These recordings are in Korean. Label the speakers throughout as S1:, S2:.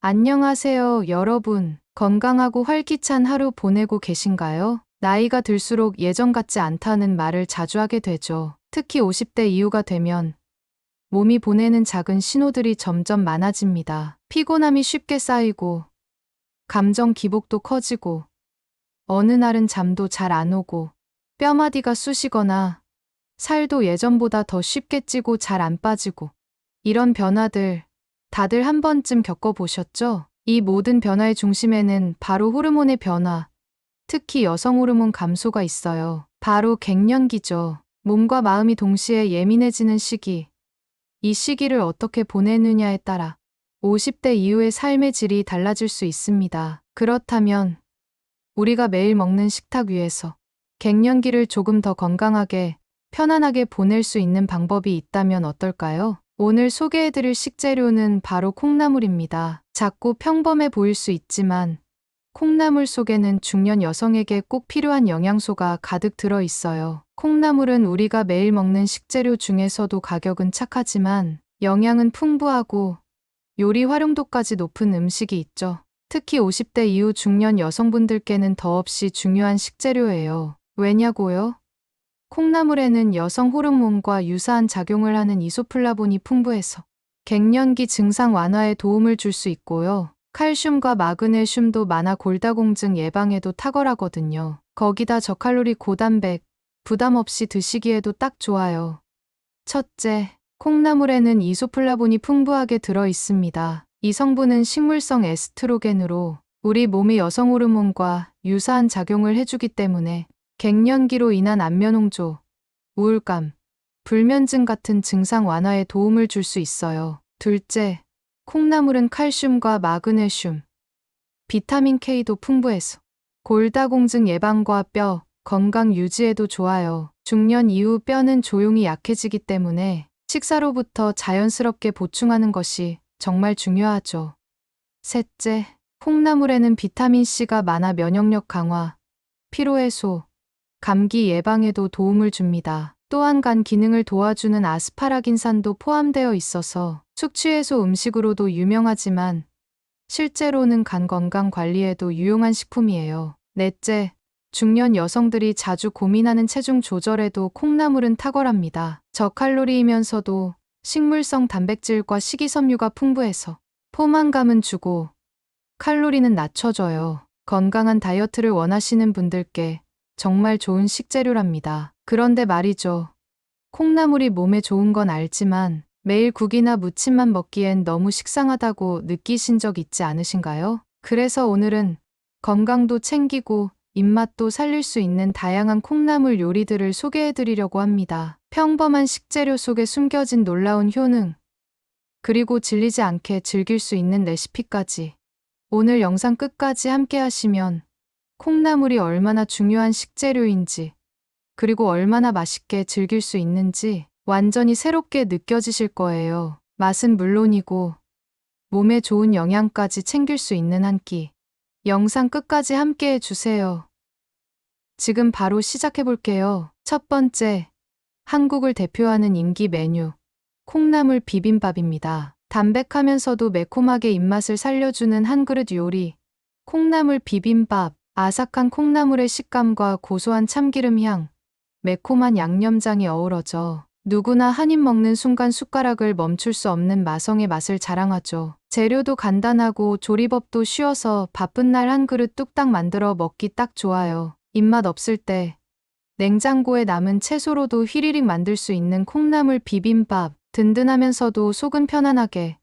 S1: 안녕하세요, 여러분. 건강하고 활기찬 하루 보내고 계신가요? 나이가 들수록 예전 같지 않다는 말을 자주 하게 되죠. 특히 50대 이후가 되면 몸이 보내는 작은 신호들이 점점 많아집니다. 피곤함이 쉽게 쌓이고, 감정 기복도 커지고, 어느 날은 잠도 잘 안 오고, 뼈마디가 쑤시거나, 살도 예전보다 더 쉽게 찌고 잘 안 빠지고, 이런 변화들 다들 한 번쯤 겪어보셨죠? 이 모든 변화의 중심에는 바로 호르몬의 변화, 특히 여성 호르몬 감소가 있어요. 바로 갱년기죠. 몸과 마음이 동시에 예민해지는 시기. 이 시기를 어떻게 보내느냐에 따라 50대 이후의 삶의 질이 달라질 수 있습니다. 그렇다면 우리가 매일 먹는 식탁 위에서 갱년기를 조금 더 건강하게, 편안하게 보낼 수 있는 방법이 있다면 어떨까요? 오늘 소개해드릴 식재료는 바로 콩나물입니다. 작고 평범해 보일 수 있지만 콩나물 속에는 중년 여성에게 꼭 필요한 영양소가 가득 들어 있어요. 콩나물은 우리가 매일 먹는 식재료 중에서도 가격은 착하지만 영양은 풍부하고 요리 활용도까지 높은 음식이 있죠. 특히 50대 이후 중년 여성분들께는 더없이 중요한 식재료예요. 왜냐고요? 콩나물에는 여성 호르몬과 유사한 작용을 하는 이소플라본이 풍부해서 갱년기 증상 완화에 도움을 줄 수 있고요. 칼슘과 마그네슘도 많아 골다공증 예방에도 탁월하거든요. 거기다 저칼로리 고단백, 부담 없이 드시기에도 딱 좋아요. 첫째, 콩나물에는 이소플라본이 풍부하게 들어 있습니다. 이 성분은 식물성 에스트로겐으로 우리 몸의 여성 호르몬과 유사한 작용을 해주기 때문에 갱년기로 인한 안면홍조, 우울감, 불면증 같은 증상 완화에 도움을 줄 수 있어요. 둘째, 콩나물은 칼슘과 마그네슘, 비타민 K도 풍부해서 골다공증 예방과 뼈 건강 유지에도 좋아요. 중년 이후 뼈는 조용히 약해지기 때문에 식사로부터 자연스럽게 보충하는 것이 정말 중요하죠. 셋째, 콩나물에는 비타민C가 많아 면역력 강화, 피로 해소, 감기 예방에도 도움을 줍니다. 또한 간 기능을 도와주는 아스파라긴산도 포함되어 있어서 숙취 해소 음식으로도 유명하지만 실제로는 간 건강 관리에도 유용한 식품이에요. 넷째, 중년 여성들이 자주 고민하는 체중 조절에도 콩나물은 탁월합니다. 저칼로리이면서도 식물성 단백질과 식이섬유가 풍부해서 포만감은 주고 칼로리는 낮춰줘요. 건강한 다이어트를 원하시는 분들께 정말 좋은 식재료랍니다. 그런데 말이죠. 콩나물이 몸에 좋은 건 알지만 매일 국이나 무침만 먹기엔 너무 식상하다고 느끼신 적 있지 않으신가요? 그래서 오늘은 건강도 챙기고 입맛도 살릴 수 있는 다양한 콩나물 요리들을 소개해드리려고 합니다. 평범한 식재료 속에 숨겨진 놀라운 효능, 그리고 질리지 않게 즐길 수 있는 레시피까지. 오늘 영상 끝까지 함께 하시면 콩나물이 얼마나 중요한 식재료인지, 그리고 얼마나 맛있게 즐길 수 있는지 완전히 새롭게 느껴지실 거예요. 맛은 물론이고 몸에 좋은 영양까지 챙길 수 있는 한 끼. 영상 끝까지 함께 해주세요. 지금 바로 시작해 볼게요. 첫 번째, 한국을 대표하는 인기 메뉴, 콩나물 비빔밥입니다. 담백하면서도 매콤하게 입맛을 살려주는 한 그릇 요리, 콩나물 비빔밥. 아삭한 콩나물의 식감과 고소한 참기름 향, 매콤한 양념장이 어우러져 누구나 한 입 먹는 순간 숟가락을 멈출 수 없는 마성의 맛을 자랑하죠. 재료도 간단하고 조리법도 쉬워서 바쁜 날 한 그릇 뚝딱 만들어 먹기 딱 좋아요. 입맛 없을 때 냉장고에 남은 채소로도 휘리릭 만들 수 있는 콩나물 비빔밥, 든든하면서도 속은 편안하게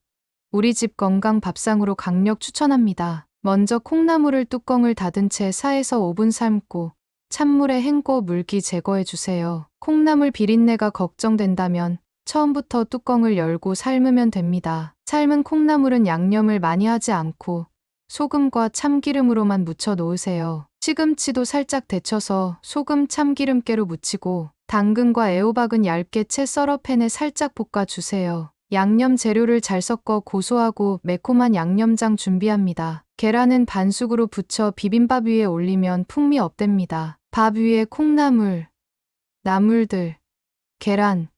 S1: 우리 집 건강 밥상으로 강력 추천합니다. 먼저 콩나물을 뚜껑을 닫은 채 4에서 5분 삶고 찬물에 헹궈 물기 제거해주세요. 콩나물 비린내가 걱정된다면 처음부터 뚜껑을 열고 삶으면 됩니다. 삶은 콩나물은 양념을 많이 하지 않고 소금과 참기름으로만 무쳐 놓으세요. 시금치도 살짝 데쳐서 소금 참기름깨로 무치고 당근과 애호박은 얇게 채 썰어 팬에 살짝 볶아주세요. 양념 재료를 잘 섞어 고소하고 매콤한 양념장 준비합니다. 계란은 반숙으로 부쳐 비빔밥 위에 올리면 풍미 업됩니다. 밥 위에 콩나물, 나물들, 계란,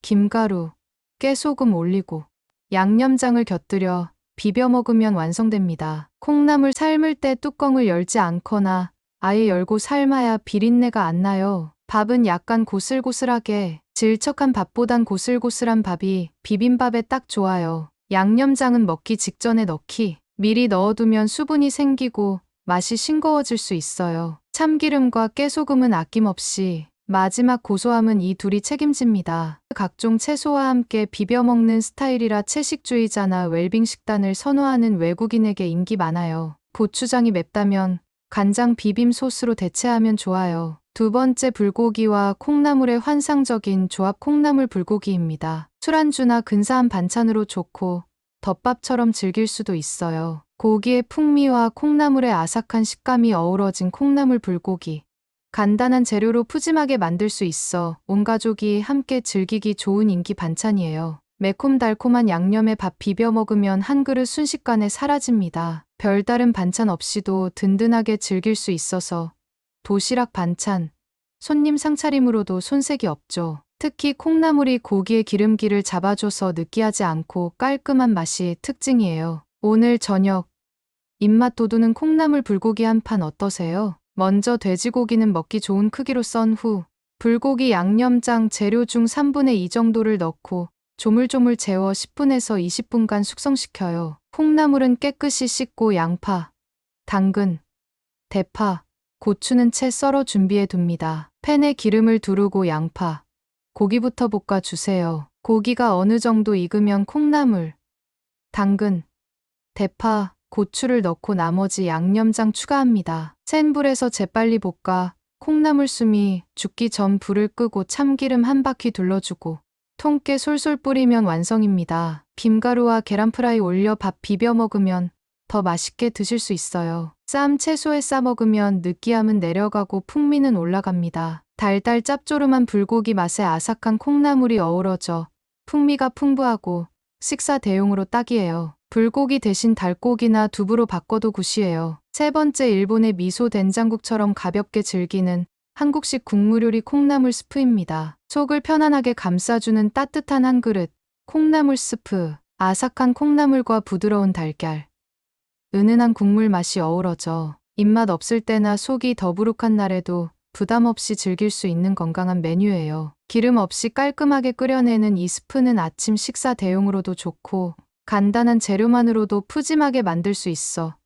S1: 김가루, 깨소금 올리고 양념장을 곁들여 비벼 먹으면 완성됩니다. 콩나물 삶을 때 뚜껑을 열지 않거나 아예 열고 삶아야 비린내가 안 나요. 밥은 약간 고슬고슬하게, 질척한 밥보단 고슬고슬한 밥이 비빔밥에 딱 좋아요. 양념장은 먹기 직전에 넣기. 미리 넣어두면 수분이 생기고 맛이 싱거워질 수 있어요. 참기름과 깨소금은 아낌없이, 마지막 고소함은 이 둘이 책임집니다. 각종 채소와 함께 비벼 먹는 스타일이라 채식주의자나 웰빙 식단을 선호하는 외국인에게 인기 많아요. 고추장이 맵다면 간장 비빔 소스로 대체하면 좋아요. 두 번째, 불고기와 콩나물의 환상적인 조합, 콩나물 불고기입니다. 술안주나 근사한 반찬으로 좋고 덮밥처럼 즐길 수도 있어요. 고기의 풍미와 콩나물의 아삭한 식감이 어우러진 콩나물 불고기. 간단한 재료로 푸짐하게 만들 수 있어 온 가족이 함께 즐기기 좋은 인기 반찬이에요. 매콤달콤한 양념에 밥 비벼 먹으면 한 그릇 순식간에 사라집니다. 별다른 반찬 없이도 든든하게 즐길 수 있어서 도시락 반찬, 손님 상차림으로도 손색이 없죠. 특히 콩나물이 고기의 기름기를 잡아줘서 느끼하지 않고 깔끔한 맛이 특징이에요. 오늘 저녁 입맛 돋우는 콩나물 불고기 한 판 어떠세요? 먼저 돼지고기는 먹기 좋은 크기로 썬 후 불고기 양념장 재료 중 3분의 2 정도를 넣고 조물조물 재워 10분에서 20분간 숙성시켜요. 콩나물은 깨끗이 씻고 양파, 당근, 대파, 고추는 채 썰어 준비해 둡니다. 팬에 기름을 두르고 양파, 고기부터 볶아 주세요. 고기가 어느 정도 익으면 콩나물, 당근, 대파, 고추를 넣고 나머지 양념장 추가합니다. 센 불에서 재빨리 볶아 콩나물 숨이 죽기 전 불을 끄고 참기름 한 바퀴 둘러주고 통깨 솔솔 뿌리면 완성입니다. 김가루와 계란 프라이 올려 밥 비벼 먹으면 더 맛있게 드실 수 있어요. 쌈 채소에 싸 먹으면 느끼함은 내려가고 풍미는 올라갑니다. 달달 짭조름한 불고기 맛에 아삭한 콩나물이 어우러져 풍미가 풍부하고 식사 대용으로 딱이에요. 불고기 대신 닭고기나 두부로 바꿔도 굿이에요. 세 번째, 일본의 미소 된장국처럼 가볍게 즐기는 한국식 국물 요리 콩나물 스프입니다. 속을 편안하게 감싸주는 따뜻한 한 그릇 콩나물 스프. 아삭한 콩나물과 부드러운 달걀, 은은한 국물 맛이 어우러져 입맛 없을 때나 속이 더부룩한 날에도 부담 없이 즐길 수 있는 건강한 메뉴예요. 기름 없이 깔끔하게 끓여내는 이 스프는 아침 식사 대용으로도 좋고 간단한 재료만으로도 푸짐하게 만들 수 있어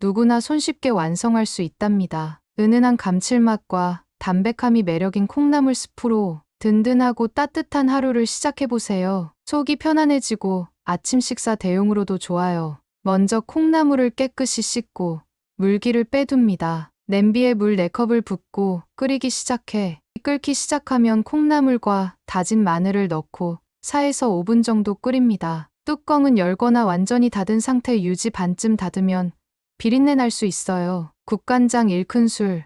S1: 누구나 손쉽게 완성할 수 있답니다. 은은한 감칠맛과 담백함이 매력인 콩나물 스프로 든든하고 따뜻한 하루를 시작해보세요. 속이 편안해지고 아침 식사 대용으로도 좋아요. 먼저 콩나물을 깨끗이 씻고 물기를 빼둡니다. 냄비에 물 4컵을 붓고 끓이기 시작해. 끓기 시작하면 콩나물과 다진 마늘을 넣고 4에서 5분 정도 끓입니다. 뚜껑은 열거나 완전히 닫은 상태 유지. 반쯤 닫으면 비린내 날 수 있어요. 국간장 1큰술,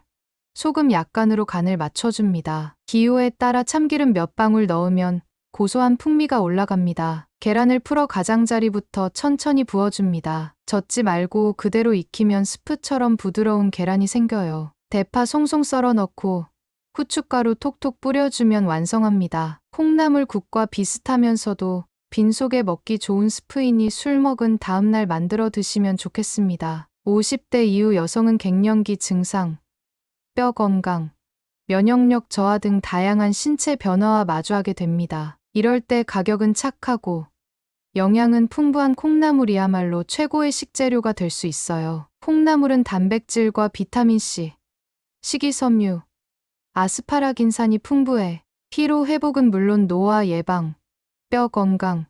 S1: 소금 약간으로 간을 맞춰줍니다. 기호에 따라 참기름 몇 방울 넣으면 고소한 풍미가 올라갑니다. 계란을 풀어 가장자리부터 천천히 부어줍니다. 젓지 말고 그대로 익히면 스프처럼 부드러운 계란이 생겨요. 대파 송송 썰어 넣고 후춧가루 톡톡 뿌려주면 완성합니다. 콩나물국과 비슷하면서도 빈속에 먹기 좋은 스프이니 술 먹은 다음날 만들어 드시면 좋겠습니다. 50대 이후 여성은 갱년기 증상, 뼈 건강, 면역력 저하 등 다양한 신체 변화와 마주하게 됩니다. 이럴 때 가격은 착하고 영양은 풍부한 콩나물이야말로 최고의 식재료가 될 수 있어요. 콩나물은 단백질과 비타민C, 식이섬유, 아스파라긴산이 풍부해 피로 회복은 물론 노화 예방, 뼈 건강,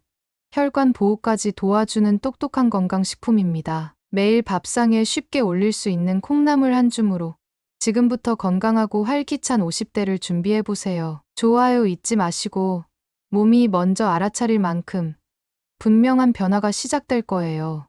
S1: 혈관 보호까지 도와주는 똑똑한 건강식품입니다. 매일 밥상에 쉽게 올릴 수 있는 콩나물 한 줌으로 지금부터 건강하고 활기찬 50대를 준비해보세요. 좋아요 잊지 마시고 몸이 먼저 알아차릴 만큼 분명한 변화가 시작될 거예요.